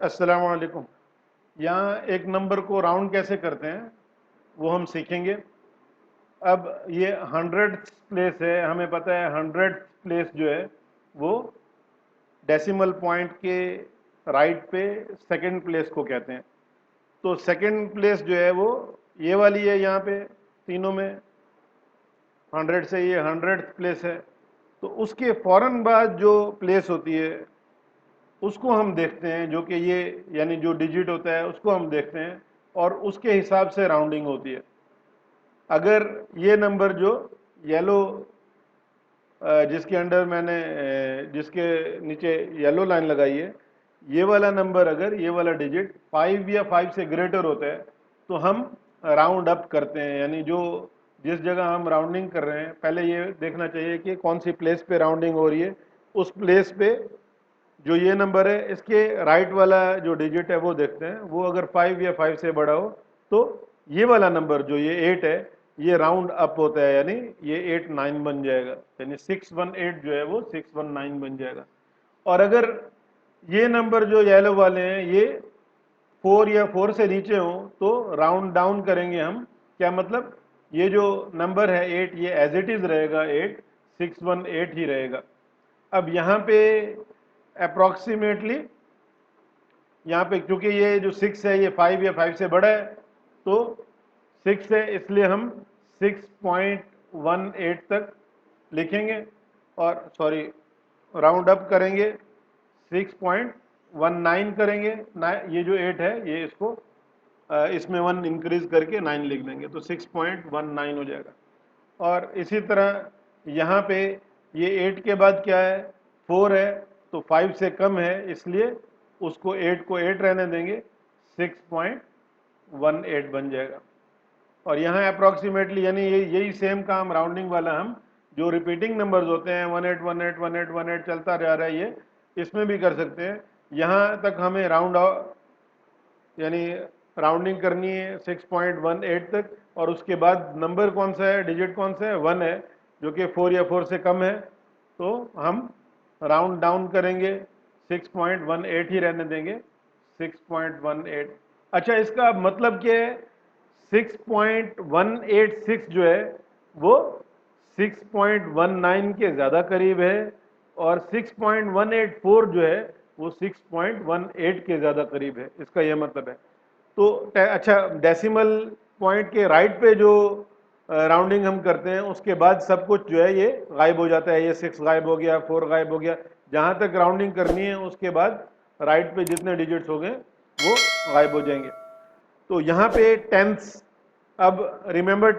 अस्सलाम वालेकुम। यहाँ एक नंबर को राउंड कैसे करते हैं वो हम सीखेंगे। अब ये 100th प्लेस है, हमें पता है 100th प्लेस जो है वो डेसिमल पॉइंट के राइट पे सेकंड प्लेस को कहते हैं। तो सेकंड प्लेस जो है वो ये वाली है, यहाँ पे तीनों में 100 से ये 100th प्लेस है। तो उसके फौरन बाद जो प्लेस होती है उसको हम देखते हैं, जो कि ये यानी जो डिजिट होता है उसको हम देखते हैं और उसके हिसाब से राउंडिंग होती है। अगर ये नंबर जो येलो जिसके अंडर मैंने जिसके नीचे येलो लाइन लगाई है, ये वाला नंबर अगर ये वाला डिजिट 5 या 5 से ग्रेटर होता है तो हम राउंड अप करते हैं। यानी जो जिस जगह हम राउंडिंग कर रहे हैं पहले ये देखना चाहिए कि कौन सी प्लेस पे राउंडिंग हो रही है। उस प्लेस पे जो ये नंबर है इसके राइट वाला जो डिजिट है वो देखते हैं। वो अगर 5 या 5 से बड़ा हो तो ये वाला नंबर जो ये 8 है ये राउंड अप होता है, यानी ये 8 9 बन जाएगा, यानी 618 जो है वो 619 बन जाएगा। और अगर ये नंबर जो येलो वाले हैं ये 4 या 4 से नीचे हो तो राउंड डाउन करेंगे हम। क्या मतलब, ये जो नंबर है 8 ये एज इट इज रहेगा, 8618 ही रहेगा। अब यहाँ पे अप्रोक्सीमेटली यहाँ पे क्योंकि ये जो 6 है ये 5 या 5 से बड़ा है तो 6 है, इसलिए हम 6.18 तक लिखेंगे और सॉरी राउंड अप करेंगे 6.19 करेंगे ना। ये जो 8 है ये इसको इसमें 1 इंक्रीज करके 9 लिख देंगे तो 6.19 हो जाएगा। और इसी तरह यहाँ पे ये 8 के बाद क्या है, 4 है, तो 5 से कम है इसलिए उसको 8 को 8 रहने देंगे, 6.18 बन जाएगा। और यहाँ अप्रोक्सीमेटली यानी यही सेम काम राउंडिंग वाला हम जो रिपीटिंग नंबर्स होते हैं 18 18 18 18 चलता जा रहा है, ये इसमें भी कर सकते हैं। यहाँ तक हमें यानी राउंडिंग करनी है 6.18 तक, और उसके बाद नंबर कौन सा है, डिजिट कौन सा है, 1 है, जो कि 4 या 4 से कम है, तो हम राउंड डाउन करेंगे 6.18 ही रहने देंगे, 6.18। अच्छा, इसका मतलब क्या है, 6.186 जो है वो 6.19 के ज़्यादा करीब है और 6.184 जो है वो 6.18 के ज़्यादा करीब है, इसका यह मतलब है। तो अच्छा, डेसिमल पॉइंट के राइट पे जो राउंडिंग हम करते हैं उसके बाद सब कुछ जो है ये गायब हो जाता है, ये 6 गायब हो गया, 4 गायब हो गया। जहाँ तक राउंडिंग करनी है उसके बाद राइट पे जितने डिजिट्स हो गए वो गायब हो जाएंगे। तो यहाँ पे टेंथ्स, अब रिमेंबर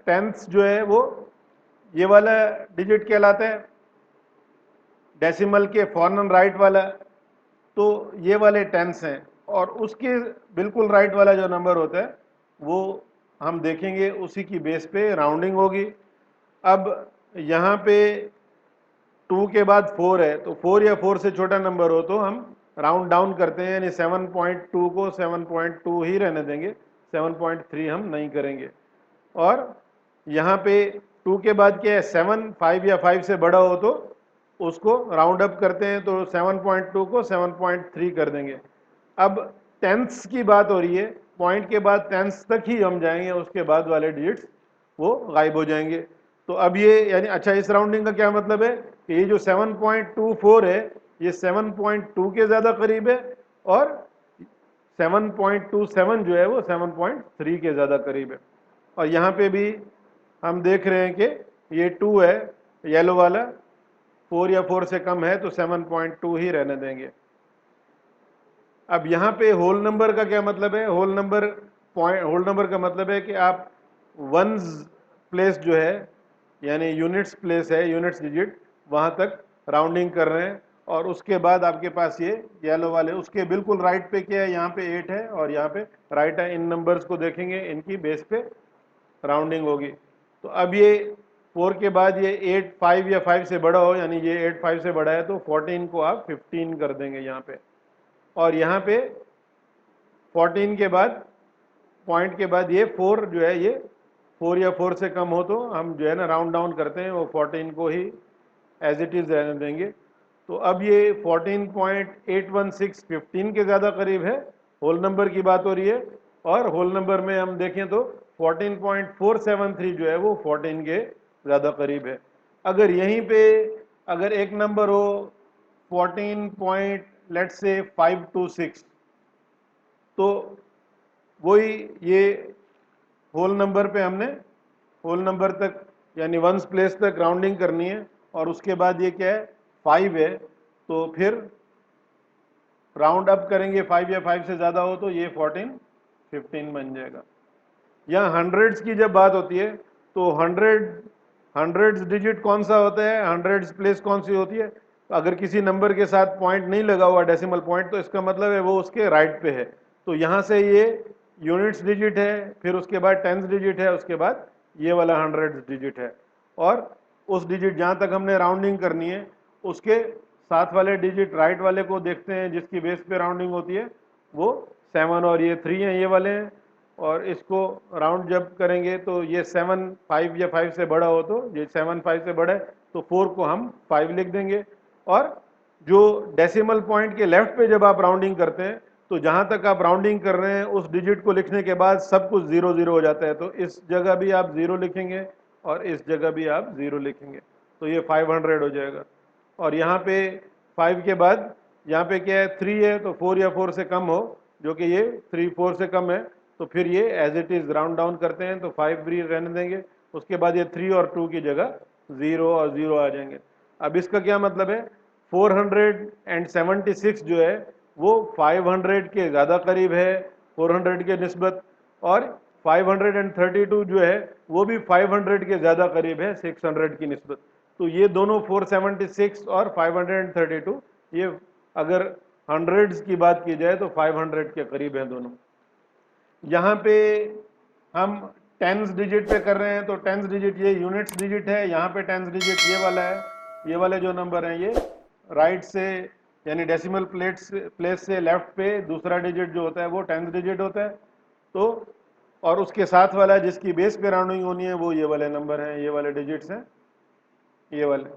टेंथ्स जो है वो ये वाला डिजिट कहलाता है, डेसिमल के फॉरन राइट वाला। तो ये वाले टेंस हैं और उसके बिल्कुल राइट वाला जो नंबर होता है वो हम देखेंगे, उसी की बेस पे राउंडिंग होगी। अब यहाँ पे 2 के बाद 4 है तो 4 या 4 से छोटा नंबर हो तो हम राउंड डाउन करते हैं, यानी 7.2 को 7.2 ही रहने देंगे, 7.3 हम नहीं करेंगे। और यहाँ पे 2 के बाद क्या है, 7, 5 या 5 से बड़ा हो तो उसको राउंड अप करते हैं, तो 7.2 को 7.3 कर देंगे। अब टेंथ्स की बात हो रही है, पॉइंट के बाद टेंथ्स तक ही हम जाएंगे, उसके बाद वाले डिजिट्स वो गायब हो जाएंगे। तो अब ये यानी अच्छा, इस राउंडिंग का क्या मतलब है कि ये जो 7.24 है ये 7.2 के ज़्यादा करीब है और 7.27 जो है वो 7.3 के ज़्यादा करीब है। और यहाँ पे भी हम देख रहे हैं कि ये 2 है येलो वाला, 4 या 4 से कम है तो 7.2 ही रहने देंगे। अब यहाँ पे होल नंबर का क्या मतलब है, होल नंबर का मतलब है कि आप वंस प्लेस जो है यानी यूनिट्स प्लेस है, यूनिट्स डिजिट, वहाँ तक राउंडिंग कर रहे हैं। और उसके बाद आपके पास ये येलो वाले, उसके बिल्कुल राइट पे क्या है, यहाँ पे 8 है और यहाँ पे राइट है। इन नंबर्स को देखेंगे, इनकी बेस पे राउंडिंग होगी। तो अब ये 4 के बाद ये 8 5 या 5 से बड़ा हो, यानी ये 8 5 से बड़ा है तो 14 को आप 15 कर देंगे यहाँ पे। और यहाँ पे 14 के बाद पॉइंट के बाद ये 4 जो है ये 4 या 4 से कम हो तो हम जो है ना राउंड डाउन करते हैं, वो 14 को ही एज इट इज रहने देंगे। तो अब ये 14.816 15 के ज़्यादा करीब है, होल नंबर की बात हो रही है, और होल नंबर में हम देखें तो 14.473 जो है वो 14 के ज़्यादा करीब है। अगर यहीं पे अगर एक नंबर हो 14.526, तो वही ये होल नंबर पे हमने होल नंबर तक यानी वंस प्लेस तक राउंडिंग करनी है, और उसके बाद ये क्या है 5 है, तो फिर राउंड अप करेंगे 5 या 5 से ज़्यादा हो तो ये 15 बन जाएगा। यहाँ हंड्रेड्स की जब बात होती है तो हंड्रेड्स डिजिट कौन सा होता है, हंड्रेड्स प्लेस कौन सी होती है, तो अगर किसी नंबर के साथ पॉइंट नहीं लगा हुआ डेसिमल पॉइंट, तो इसका मतलब है वो उसके राइट पे है। तो यहाँ से ये यूनिट्स डिजिट है, फिर उसके बाद टेंस डिजिट है, उसके बाद ये वाला हंड्रेड्स डिजिट है, और उस डिजिट जहाँ तक हमने राउंडिंग करनी है उसके साथ वाले डिजिट राइट वाले को देखते हैं जिसकी बेस पे राउंडिंग होती है, वो 7 और ये 3 हैं, ये वाले हैं, और इसको राउंड जब करेंगे तो ये 7 5 या 5 से बड़ा हो तो ये 7 5 से बड़ा है तो 4 को हम 5 लिख देंगे। और जो डेसिमल पॉइंट के लेफ्ट पे जब आप राउंडिंग करते हैं तो जहां तक आप राउंडिंग कर रहे हैं उस डिजिट को लिखने के बाद सब कुछ 0 0 हो जाता है, तो इस जगह भी आप 0 लिखेंगे और इस जगह भी आप 0 लिखेंगे, तो ये 500 हो जाएगा। और यहाँ पे 5 के बाद यहाँ पे क्या है 3 है, तो 4 या 4 से कम हो, जो कि ये 3 4 से कम है, तो फिर ये as it is round down करते हैं, तो 5 भी रहने देंगे। उसके बाद ये 3 और 2 की जगह 0 और 0 आ जाएंगे। अब इसका क्या मतलब है, 476 जो है वो 500 के ज़्यादा करीब है 400 के निस्बत, और 532 जो है वो भी 500 के ज़्यादा करीब है 600 की निस्बत। तो ये दोनों 476 और 532 ये अगर हंड्रेड्स की बात की जाए तो 500 के करीब है दोनों। यहाँ पे हम टेंस डिजिट पे कर रहे हैं, तो टेंस डिजिट ये यूनिट्स डिजिट है, यहाँ पे टेंस डिजिट ये वाला है, ये वाले जो नंबर हैं ये राइट से यानी डेसिमल प्लेस से लेफ्ट पे दूसरा डिजिट जो होता है वो टेंस डिजिट होता है। तो और उसके साथ वाला जिसकी बेस पे राउंडिंग होनी है वो ये वाले नंबर हैं, ये वाले डिजिट्स हैं, ये वाले।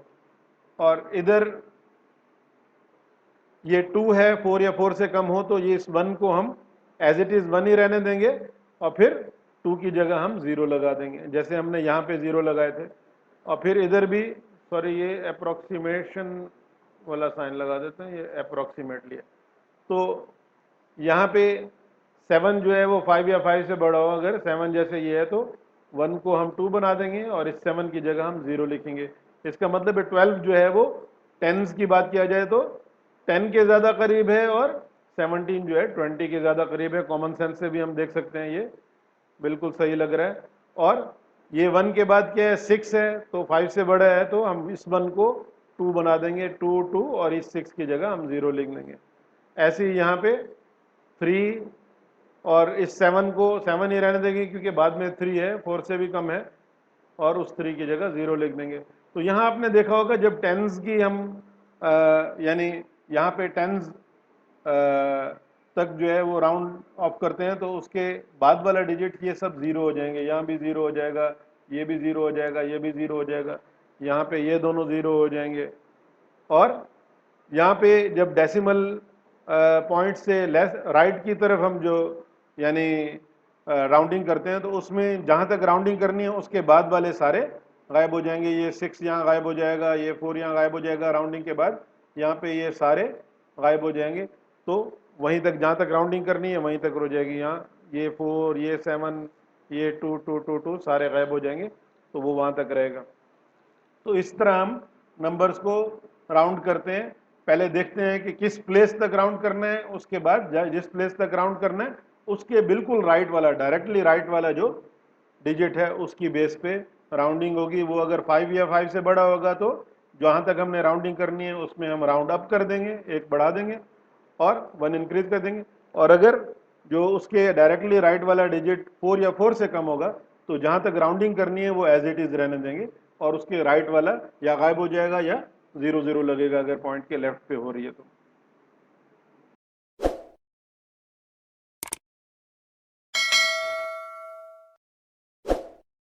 और इधर ये 2 है, 4 या 4 से कम हो तो ये इस 1 को हम एज इट इज 1 ही रहने देंगे, और फिर 2 की जगह हम 0 लगा देंगे, जैसे हमने यहाँ पे 0 लगाए थे। और फिर इधर भी सॉरी ये अप्रोक्सीमेशन वाला साइन लगा देते हैं, ये अप्रोक्सीमेटली है। तो यहाँ पे 7 जो है वो 5 या 5 से बड़ा हो, अगर 7 जैसे ये है तो 1 को हम 2 बना देंगे और इस 7 की जगह हम 0 लिखेंगे। इसका मतलब है 12 जो है वो टेंस की बात किया जाए तो 10 के ज़्यादा करीब है, और 17 जो है 20 के ज़्यादा करीब है। कॉमन सेंस से भी हम देख सकते हैं ये बिल्कुल सही लग रहा है। और ये 1 के बाद क्या है 6 है, तो 5 से बड़ा है तो हम इस 1 को 2 बना देंगे, 2 2, और इस 6 की जगह हम 0 लिख देंगे। ऐसे ही यहाँ पे 3 और इस 7 को 7 ही रहने देंगे क्योंकि बाद में 3 है, 4 से भी कम है, और उस 3 की जगह 0 लिख देंगे। तो यहाँ आपने देखा होगा जब टेंस की हम यानी यहाँ पे टेंस तक जो है वो राउंड ऑफ करते हैं तो उसके बाद वाला डिजिट ये सब 0 हो जाएंगे, यहाँ भी 0 हो जाएगा, ये भी 0 हो जाएगा, ये भी 0 हो जाएगा, यहाँ पे ये दोनों 0 हो जाएंगे। और यहाँ पे जब डेसिमल पॉइंट से लेस राइट की तरफ हम जो यानी राउंडिंग करते हैं तो उसमें जहाँ तक राउंडिंग करनी है उसके बाद वाले सारे गायब हो जाएंगे। ये 6 यहाँ गायब हो जाएगा, ये 4 यहाँ गायब हो जाएगा राउंडिंग के बाद, यहाँ पे ये सारे गायब हो जाएंगे। तो वहीं तक जहाँ तक राउंडिंग करनी है वहीं तक हो जाएगी। यहाँ ये 4, ये 7, ये 2 2 2 2 सारे गायब हो जाएंगे, तो वो वहाँ तक रहेगा। तो इस तरह हम नंबर्स को राउंड करते हैं। पहले देखते हैं कि किस प्लेस तक राउंड करना है, उसके बाद जिस प्लेस तक राउंड करना है उसके बिल्कुल राइट वाला, डायरेक्टली राइट वाला जो डिजिट है उसकी बेस पे राउंडिंग होगी। वो अगर 5 या 5 से बड़ा होगा तो जहाँ तक हमने राउंडिंग करनी है उसमें हम राउंड अप कर देंगे, एक बढ़ा देंगे और 1 इंक्रीज कर देंगे। और अगर जो उसके डायरेक्टली राइट वाला डिजिट 4 या 4 से कम होगा तो जहाँ तक राउंडिंग करनी है वो एज इट इज रहने देंगे, और उसके राइट वाला या गायब हो जाएगा या 0 0 लगेगा अगर पॉइंट के लेफ्ट पे हो रही है तो।